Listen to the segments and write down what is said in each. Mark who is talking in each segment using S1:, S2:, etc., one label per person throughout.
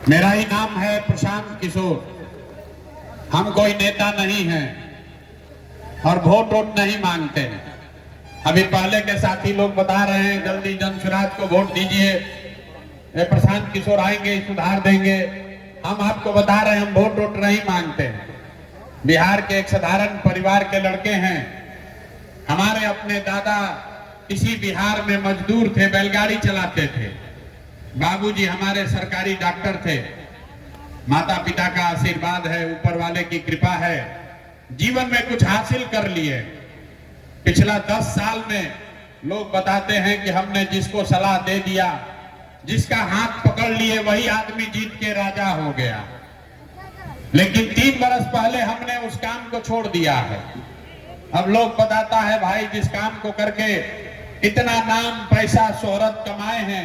S1: मेरा ही नाम है प्रशांत किशोर। हम कोई नेता नहीं हैं और वोट वोट नहीं मांगते हैं। अभी पहले के साथी लोग बता रहे हैं जल्दी जनसुराज को वोट दीजिए, प्रशांत किशोर आएंगे सुधार देंगे। हम आपको बता रहे हैं हम वोट वोट नहीं मांगते हैं। बिहार के एक साधारण परिवार के लड़के हैं। हमारे अपने दादा इसी बिहार में मजदूर थे, बैलगाड़ी चलाते थे। बाबूजी हमारे सरकारी डॉक्टर थे। माता पिता का आशीर्वाद है, ऊपर वाले की कृपा है, जीवन में कुछ हासिल कर लिए। पिछला 10 साल में लोग बताते हैं कि हमने जिसको सलाह दे दिया, जिसका हाथ पकड़ लिए, वही आदमी जीत के राजा हो गया। लेकिन 3 बरस पहले हमने उस काम को छोड़ दिया है। अब लोग बताता है भाई जिस काम को करके इतना नाम पैसा शोहरत कमाए हैं,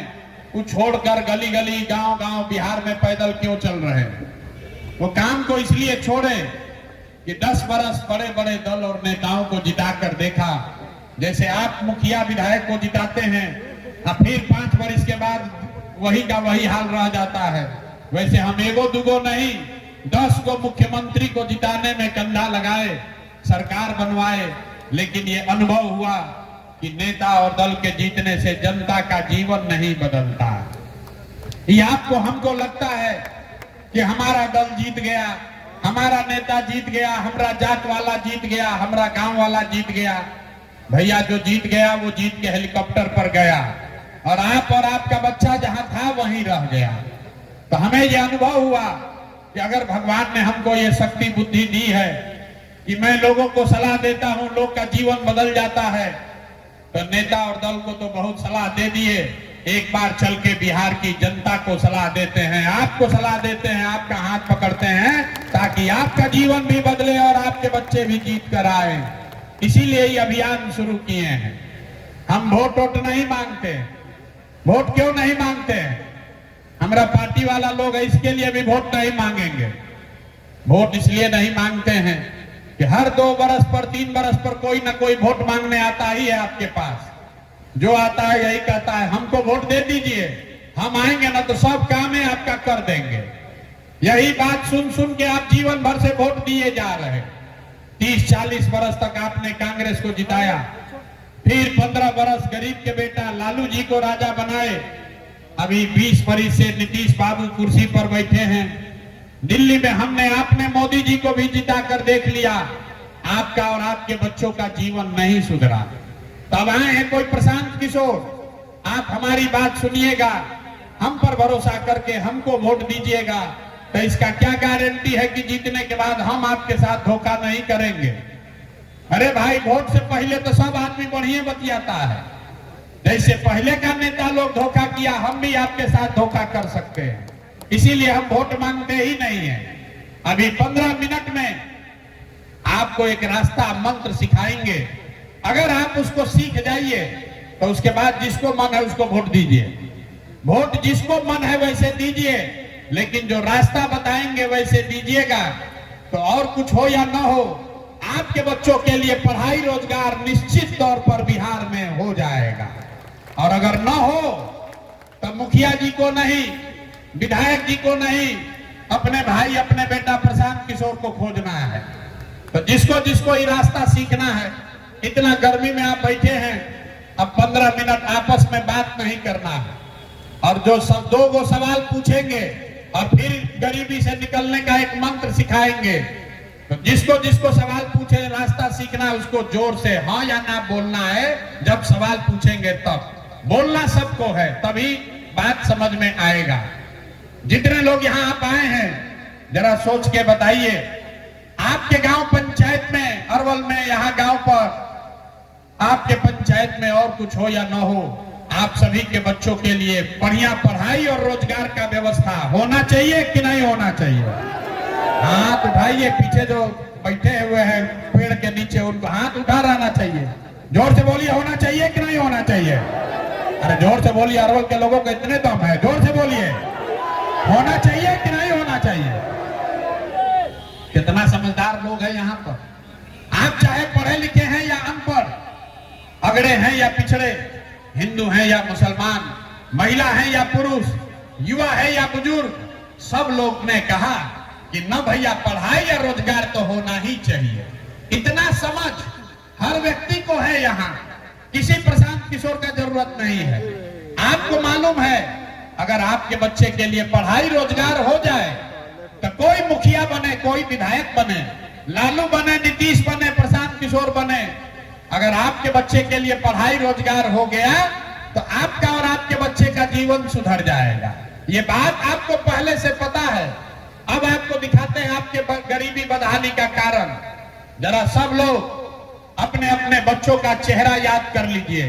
S1: वो छोड़कर गली गली गांव गांव बिहार में पैदल क्यों चल रहे हैं। वो काम को इसलिए छोड़े कि 10 बरस बड़े बड़े दल और नेताओं को जिताकर देखा। जैसे आप मुखिया विधायक को जिताते हैं और फिर 5 वर्ष के बाद वही का वही हाल रह जाता है, वैसे हम एगो दुगो नहीं 10 को मुख्यमंत्री को जिताने में कंधा लगाए, सरकार बनवाए। लेकिन ये अनुभव हुआ कि नेता और दल के जीतने से जनता का जीवन नहीं बदलता। ये आपको हमको लगता है कि हमारा दल जीत गया, हमारा नेता जीत गया, हमारा जात वाला जीत गया, हमारा गांव वाला जीत गया। भैया जो जीत गया वो जीत के हेलीकॉप्टर पर गया और आपका बच्चा जहां था वहीं रह गया। तो हमें यह अनुभव हुआ कि अगर भगवान ने हमको ये शक्ति बुद्धि दी है कि मैं लोगों को सलाह देता हूं, लोग का जीवन बदल जाता है, तो नेता और दल को तो बहुत सलाह दे दिए। एक बार चल के बिहार की जनता को सलाह देते हैं, आपको सलाह देते हैं, आपका हाथ पकड़ते हैं ताकि आपका जीवन भी बदले और आपके बच्चे भी जीत कर आए। इसीलिए ये अभियान शुरू किए हैं। हम वोट वोट नहीं मांगते। वोट क्यों नहीं मांगते हैं? हमारा पार्टी वाला लोग है, इसके लिए भी वोट नहीं मांगेंगे। वोट इसलिए नहीं मांगते हैं कि हर 2 बरस पर 3 बरस पर कोई ना कोई वोट मांगने आता ही है आपके पास। जो आता है यही कहता है हमको वोट दे दीजिए, हम आएंगे ना तो सब काम है आपका कर देंगे। यही बात सुन सुन के आप जीवन भर से वोट दिए जा रहे हैं। 30-40 बरस तक आपने कांग्रेस को जिताया, फिर 15 बरस गरीब के बेटा लालू जी को राजा बनाए। अभी 20 बरस से नीतीश बाबू कुर्सी पर बैठे हैं। दिल्ली में हमने आपने मोदी जी को भी जिता कर देख लिया, आपका और आपके बच्चों का जीवन नहीं सुधरा। तब आए हैं कोई प्रशांत किशोर, आप हमारी बात सुनिएगा, हम पर भरोसा करके हमको वोट दीजिएगा। तो इसका क्या गारंटी है कि जीतने के बाद हम आपके साथ धोखा नहीं करेंगे? अरे भाई वोट से पहले तो सब आदमी बढ़िया बतियाता है। जैसे पहले का नेता लोग धोखा किया, हम भी आपके साथ धोखा कर सकते हैं। इसीलिए हम वोट मांगते ही नहीं है। अभी 15 मिनट में आपको एक रास्ता मंत्र सिखाएंगे। अगर आप उसको सीख जाइए तो उसके बाद जिसको मन है उसको वोट दीजिए। वोट जिसको मन है वैसे दीजिए, लेकिन जो रास्ता बताएंगे वैसे दीजिएगा। तो और कुछ हो या ना हो, आपके बच्चों के लिए पढ़ाई रोजगार निश्चित तौर पर बिहार में हो जाएगा। और अगर ना हो तो मुखिया जी को नहीं, विधायक जी को नहीं, अपने भाई अपने बेटा प्रशांत किशोर को खोजना है। तो जिसको जिसको ये रास्ता सीखना है, इतना गर्मी में आप बैठे हैं, अब 15 मिनट आपस में बात नहीं करना है और जो 2 सवाल पूछेंगे और फिर गरीबी से निकलने का एक मंत्र सिखाएंगे। तो जिसको जिसको सवाल पूछे रास्ता सीखना है, उसको जोर से हाँ या ना बोलना है। जब सवाल पूछेंगे तब बोलना सबको है, तभी बात समझ में आएगा। जितने लोग यहाँ आप आए हैं जरा सोच के बताइए, आपके गांव पंचायत में, अरवल में, यहाँ गांव पर आपके पंचायत में और कुछ हो या ना हो, आप सभी के बच्चों के लिए बढ़िया पढ़ाई और रोजगार का व्यवस्था होना चाहिए कि नहीं होना चाहिए? हाथ उठाइए। पीछे जो बैठे हुए हैं पेड़ के नीचे, उनको हाथ उठा रहना चाहिए। जोर से बोलिए, होना चाहिए कि नहीं होना चाहिए? अरे जोर से बोलिए, अरवल के लोगों को इतने दम है, जोर से बोलिए, होना चाहिए कि नहीं होना चाहिए? कितना समझदार लोग हैं यहाँ पर। आप चाहे पढ़े लिखे हैं या अनपढ़, अगड़े हैं या पिछड़े, हिंदू हैं या मुसलमान, महिला हैं या पुरुष, युवा है या बुजुर्ग, सब लोग ने कहा कि न भैया पढ़ाई या रोजगार तो होना ही चाहिए। इतना समझ हर व्यक्ति को है, यहाँ किसी प्रशांत किशोर का जरूरत नहीं है। आपको मालूम है अगर आपके बच्चे के लिए पढ़ाई रोजगार हो जाए तो कोई मुखिया बने, कोई विधायक बने, लालू बने, नीतीश बने, प्रशांत किशोर बने, अगर आपके बच्चे के लिए पढ़ाई रोजगार हो गया तो आपका और आपके बच्चे का जीवन सुधर जाएगा। ये बात आपको पहले से पता है। अब आपको दिखाते हैं आपके गरीबी बदहाली का कारण। जरा सब लोग अपने अपने बच्चों का चेहरा याद कर लीजिए,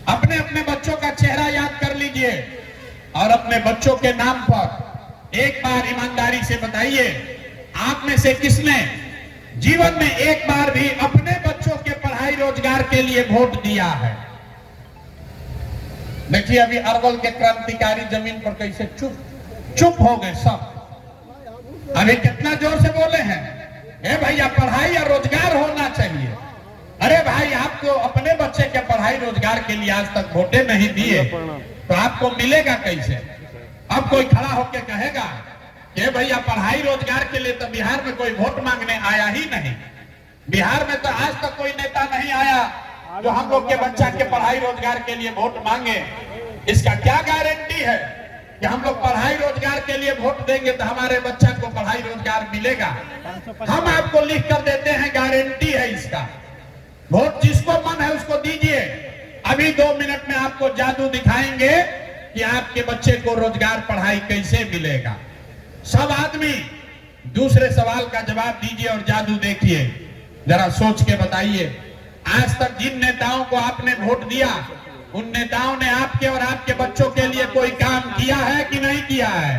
S1: अपने अपने बच्चों का चेहरा याद कर लीजिए और अपने बच्चों के नाम पर एक बार ईमानदारी से बताइए, आप में से किसने जीवन में एक बार भी अपने बच्चों के पढ़ाई रोजगार के लिए वोट दिया है? देखिए अभी अरवल के क्रांतिकारी जमीन पर कैसे चुप हो गए सब। अभी कितना जोर से बोले हैं, ए भैया पढ़ाई या रोजगार होना चाहिए। अरे भाई आपको अपने बच्चे के पढ़ाई रोजगार के लिए आज तक वोटे नहीं दिए तो आपको मिलेगा कैसे? अब कोई खड़ा होकर कहेगा कि भैया पढ़ाई रोजगार के लिए तो बिहार में कोई वोट मांगने आया ही नहीं। बिहार में तो आज तक कोई नेता नहीं आया जो हम लोग के बच्चा के पढ़ाई रोजगार के लिए वोट मांगे। इसका क्या गारंटी है कि हम लोग पढ़ाई रोजगार के लिए वोट देंगे तो हमारे बच्चा को पढ़ाई रोजगार मिलेगा? हम आपको लिख कर देते हैं, गारंटी है इसका। वोट जिसको मन है उसको दीजिए। अभी 2 मिनट में आपको जादू दिखाएंगे कि आपके बच्चे को रोजगार पढ़ाई कैसे मिलेगा। सब आदमी दूसरे सवाल का जवाब दीजिए और जादू देखिए। जरा सोच के बताइए, आज तक जिन नेताओं को आपने वोट दिया उन नेताओं ने आपके और आपके बच्चों के लिए कोई काम किया है कि नहीं किया है?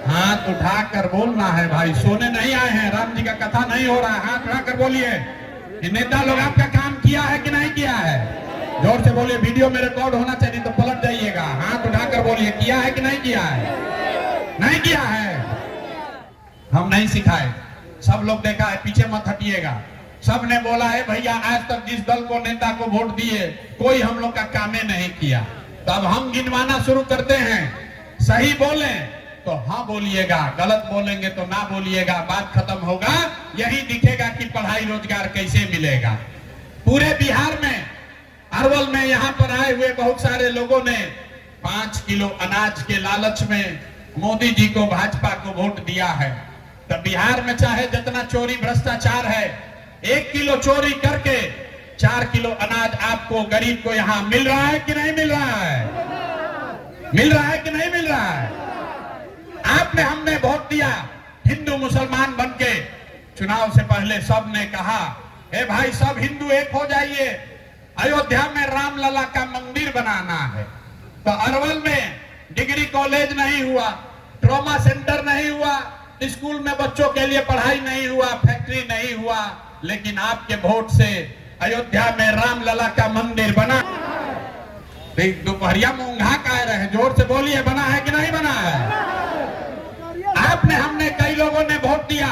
S1: हाथ उठाकर बोलना है भाई, सोने नहीं आए हैं, राम जी का कथा नहीं हो रहा है। हाथ उठाकर बोलिए कि नेता लोग आपका काम किया है कि नहीं किया है? जोर से बोलिए, वीडियो में रिकॉर्ड होना चाहिए तो पलट जाइएगा। हाथ उठाकर बोलिए, किया है कि नहीं किया है? नहीं किया है। हम नहीं सिखाए, सब लोग देखा है, पीछे मत हटिएगा। सब ने बोला है भैया आज तक जिस दल को नेता को वोट दिए कोई हम लोग का कामे नहीं किया। तब हम गिनवाना शुरू करते हैं। सही बोले तो हाँ बोलिएगा, गलत बोलेंगे तो ना बोलिएगा। बात खत्म होगा, यही दिखेगा कि पढ़ाई रोजगार कैसे मिलेगा। पूरे बिहार में, अरवल में यहाँ पर आए हुए बहुत सारे लोगों ने 5 किलो अनाज के लालच में मोदी जी को, भाजपा को वोट दिया है। तब बिहार में चाहे जितना चोरी भ्रष्टाचार है, 1 किलो चोरी करके 4 किलो अनाज आपको गरीब को यहाँ मिल रहा है कि नहीं मिल रहा है? मिल रहा है कि नहीं मिल रहा है? आपने हमने वोट दिया, हिंदू मुसलमान बनके चुनाव से पहले सब ने कहा ए भाई सब हिंदू एक हो जाइए, अयोध्या में रामलला का मंदिर बनाना है। तो अरवल में डिग्री कॉलेज नहीं हुआ, ट्रॉमा सेंटर नहीं हुआ, स्कूल में बच्चों के लिए पढ़ाई नहीं हुआ, फैक्ट्री नहीं हुआ, लेकिन आपके वोट से अयोध्या में रामलला का मंदिर बना। दोपहरिया में ऊंघा कह रहे हैं, जोर से बोलिए, बना है कि नहीं बना है? आपने हमने कई लोगों ने वोट दिया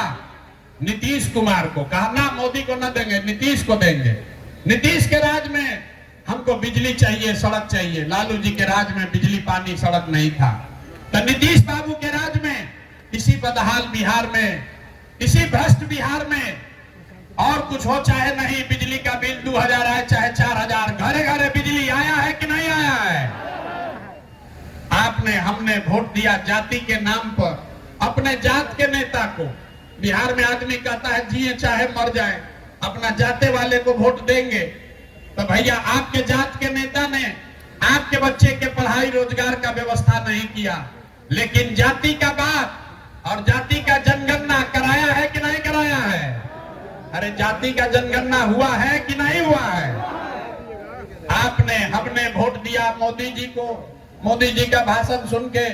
S1: नीतीश कुमार को, कहा ना मोदी को ना देंगे, नीतीश को देंगे। नीतीश के राज में हमको बिजली चाहिए, सड़क चाहिए। लालू जी के राज में बिजली पानी सड़क नहीं था। तो नीतीश बाबू के राज में इसी बदहाल बिहार में, इसी भ्रष्ट बिहार में और कुछ हो चाहे नहीं, बिजली का बिल 2000 आए चाहे 4000, घरे घरे बिजली आया है कि नहीं आया है? आपने हमने वोट दिया जाति के नाम पर, अपने जात के नेता को। बिहार में आदमी कहता है जिए चाहे मर जाए, अपना जाते वाले को वोट देंगे। तो भैया आपके जात के नेता ने आपके बच्चे के पढ़ाई रोजगार का व्यवस्था नहीं किया, लेकिन जाति का बात और जाति का जनगणना कराया है कि नहीं कराया है? अरे जाति का जनगणना हुआ है कि नहीं हुआ है? आपने हमने वोट दिया मोदी जी को। मोदी जी का भाषण सुन के